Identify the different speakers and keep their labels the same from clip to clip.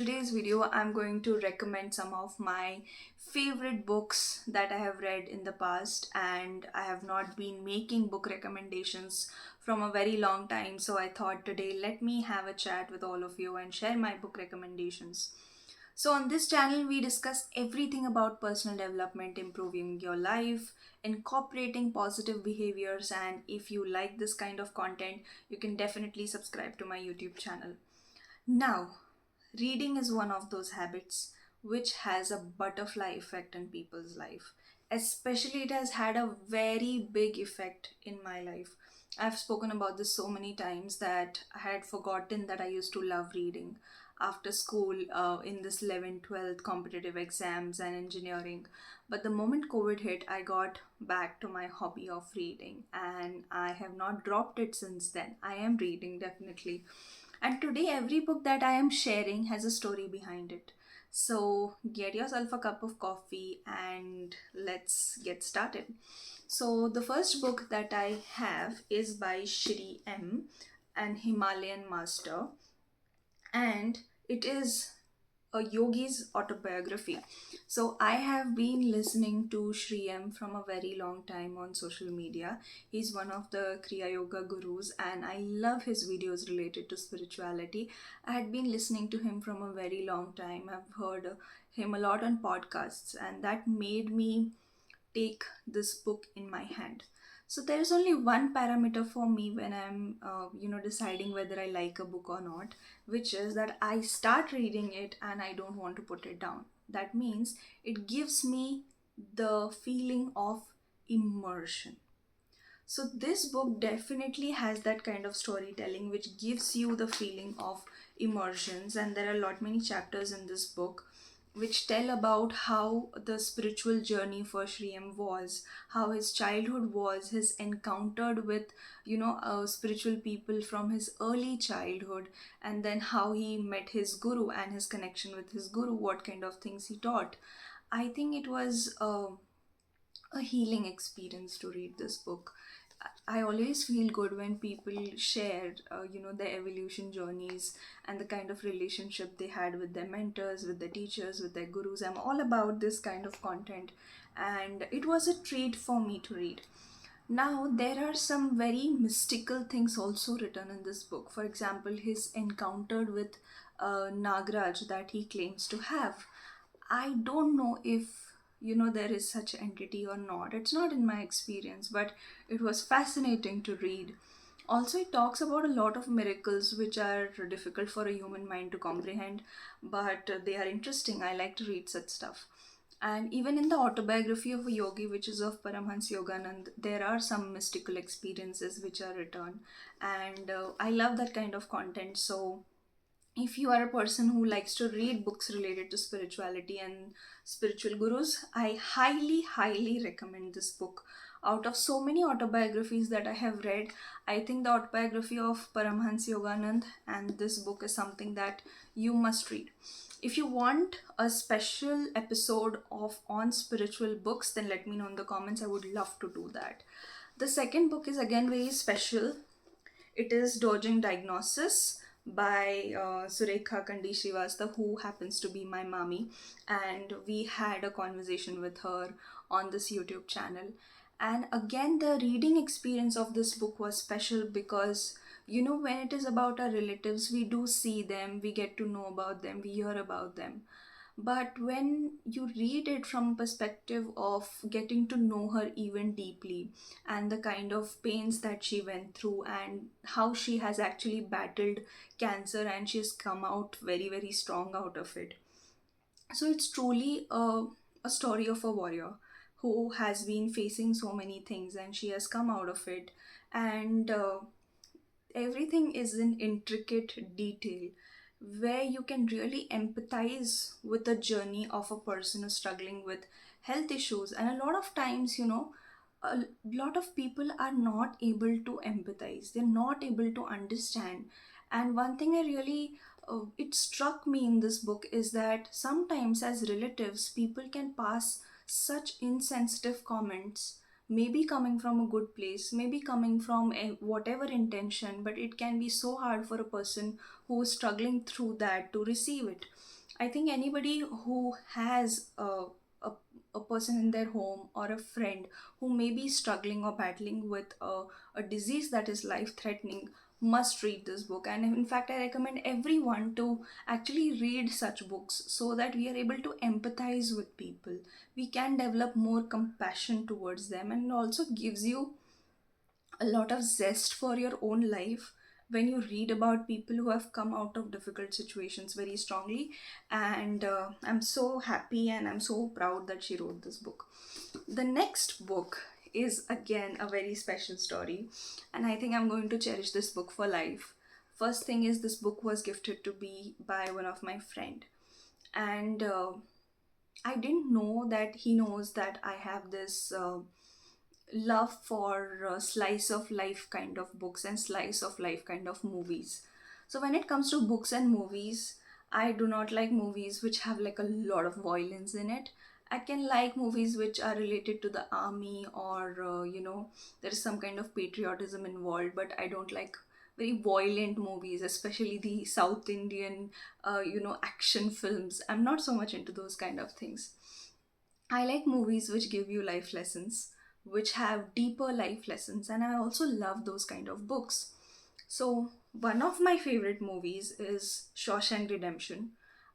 Speaker 1: Today's video, I'm going to recommend some of my favorite books that I have read in the past, and I have not been making book recommendations from a very long time. So I thought today, let me have a chat with all of you and share my book recommendations. So, on this channel, we discuss everything about personal development, improving your life, incorporating positive behaviors, and if you like this kind of content, you can definitely subscribe to my YouTube channel. Now, reading is one of those habits which has a butterfly effect in people's life. Especially, it has had a very big effect in my life. I've spoken about this so many times that I had forgotten that I used to love reading after school in this 11th, 12th competitive exams and engineering. But the moment COVID hit, I got back to my hobby of reading and I have not dropped it since then. I am reading definitely. And today, every book that I am sharing has a story behind it. So, get yourself a cup of coffee and let's get started. So, the first book that I have is by Shri M, an Himalayan master, and it is a yogi's autobiography. So I have been listening to Shri M from a very long time on social media. He's one of the Kriya Yoga gurus and I love his videos related to spirituality. I had been listening to him from a very long time. I've heard him a lot on podcasts and that made me take this book in my hand. So there is only one parameter for me when I'm deciding whether I like a book or not, which is that I start reading it and I don't want to put it down. That means it gives me the feeling of immersion. So this book definitely has that kind of storytelling which gives you the feeling of immersions, and there are a lot many chapters in this book which tell about how the spiritual journey for Sri M was, how his childhood was, his encountered with spiritual people from his early childhood, and then how he met his guru and his connection with his guru, what kind of things he taught. I think it was a healing experience to read this book. I always feel good when people share, their evolution journeys and the kind of relationship they had with their mentors, with their teachers, with their gurus. I'm all about this kind of content, and it was a treat for me to read. Now, there are some very mystical things also written in this book. For example, his encounter with Nagraj that he claims to have. I don't know if there is such entity or not. It's not in my experience, but it was fascinating to read. Also, it talks about a lot of miracles which are difficult for a human mind to comprehend, but they are interesting. I like to read such stuff. And even in the autobiography of a yogi, which is of Paramhans Yoganand, there are some mystical experiences which are written, and I love that kind of content. So if you are a person who likes to read books related to spirituality and spiritual gurus, I highly recommend this book. Out of so many autobiographies that I have read, I think the autobiography of Paramhans Yoganand and this book is something that you must read. If you want a special episode of on spiritual books, then let me know in the comments. I would love to do that. The second book is again very special. It is Dodging Diagnosis by Surekha Kandi Srivastava, who happens to be my mommy. And we had a conversation with her on this YouTube channel. And again, the reading experience of this book was special because, when it is about our relatives, we do see them, we get to know about them, we hear about them. But when you read it from perspective of getting to know her even deeply and the kind of pains that she went through and how she has actually battled cancer and she's come out very strong out of it. So it's truly a story of a warrior who has been facing so many things and she has come out of it, and everything is in intricate detail where you can really empathize with the journey of a person who's struggling with health issues. And a lot of times, a lot of people are not able to empathize, they're not able to understand. And one thing I really it struck me in this book is that sometimes as relatives people can pass such insensitive comments, maybe coming from a good place, maybe coming from whatever intention, but it can be so hard for a person who is struggling through that to receive it. I think anybody who has a, a person in their home or a friend who may be struggling or battling with a disease that is life threatening must read this book. And in fact, I recommend everyone to actually read such books so that we are able to empathize with people. We can develop more compassion towards them, and it also gives you a lot of zest for your own life when you read about people who have come out of difficult situations very strongly. And I'm so happy and I'm so proud that she wrote this book. The next book is again a very special story, and I think I'm going to cherish this book for life. First thing is, this book was gifted to me by one of my friend, and I didn't know that he knows that I have this love for slice of life kind of books and slice of life kind of movies. So when it comes to books and movies, I do not like movies which have like a lot of violence in it. I can like movies which are related to the army, or there is some kind of patriotism involved, but I don't like very violent movies, especially the South Indian action films. I'm not so much into those kind of things. I like movies which give you life lessons, which have deeper life lessons, and I also love those kind of books. So, one of my favorite movies is Shawshank Redemption.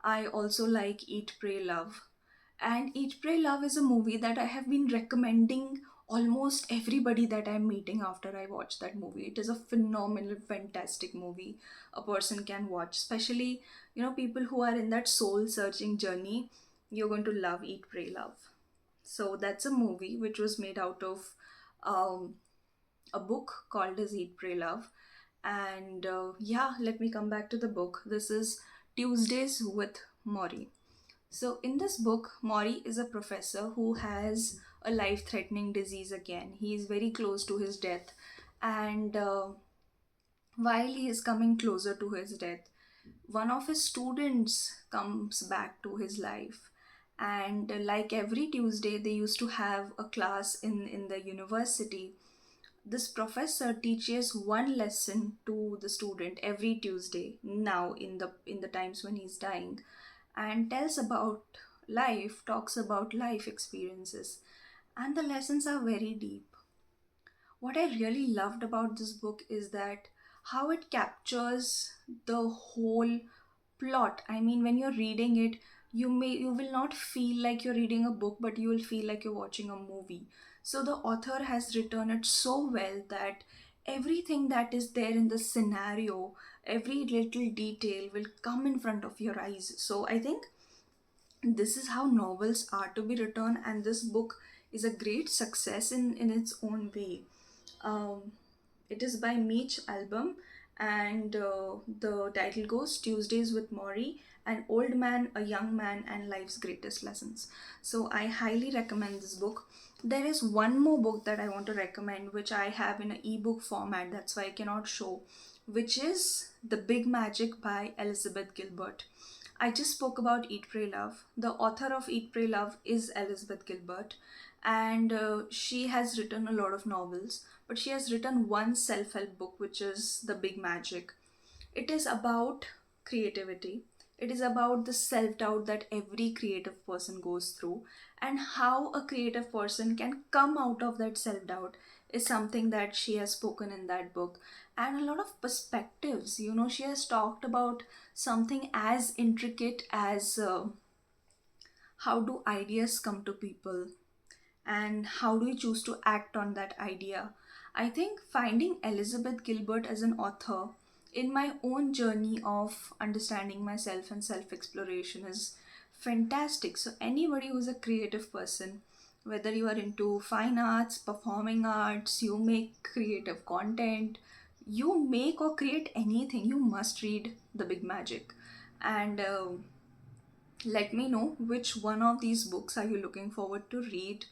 Speaker 1: I also like Eat, Pray, Love. And Eat, Pray, Love is a movie that I have been recommending almost everybody that I'm meeting after I watch that movie. It is a phenomenal, fantastic movie a person can watch, especially, people who are in that soul searching journey. You're going to love Eat, Pray, Love. So that's a movie which was made out of um, a book called as Eat, Pray, Love. And yeah, let me come back to the book. This is Tuesdays with Mori. So in this book, Mori is a professor who has a life-threatening disease again. He is very close to his death, and while he is coming closer to his death, one of his students comes back to his life. And like every Tuesday, they used to have a class in the university. This professor teaches one lesson to the student every Tuesday now in the times when he's dying, and tells about life, talks about life experiences, and the lessons are very deep. What I really loved about this book is that how it captures the whole plot. I mean, when you're reading it, you will not feel like you're reading a book, but you will feel like you're watching a movie. So the author has written it so well that everything that is there in the scenario, every little detail will come in front of your eyes. So I think this is how novels are to be written, and this book is a great success in its own way. um, it is by Meech Album, and the title goes Tuesdays with Maury, an old man, a young man, and life's greatest lessons. So I highly recommend this book. There is one more book that I want to recommend, which I have in an ebook format, that's why I cannot show, which is The Big Magic by Elizabeth Gilbert. I just spoke about Eat, Pray, Love. The author of Eat, Pray, Love is Elizabeth Gilbert, and she has written a lot of novels, but she has written one self help book, which is The Big Magic. It is about creativity. It is about the self doubt that every creative person goes through, and how a creative person can come out of that self doubt is something that she has spoken in that book. And a lot of perspectives. She has talked about something as intricate as how do ideas come to people, and how do you choose to act on that idea. I think finding Elizabeth Gilbert as an author in my own journey of understanding myself and self exploration is fantastic. So, anybody who's a creative person, whether you are into fine arts, performing arts, you make creative content, you make or create anything, you must read The Big Magic. And let me know which one of these books are you looking forward to read.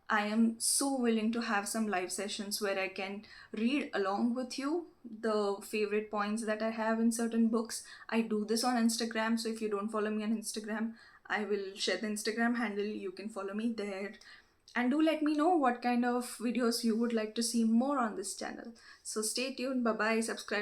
Speaker 1: I am so willing to have some live sessions where I can read along with you the favorite points that I have in certain books. I do this on Instagram, so if you don't follow me on Instagram, I will share the Instagram handle. You can follow me there. And do let me know what kind of videos you would like to see more on this channel. So stay tuned. Bye bye. Subscribe.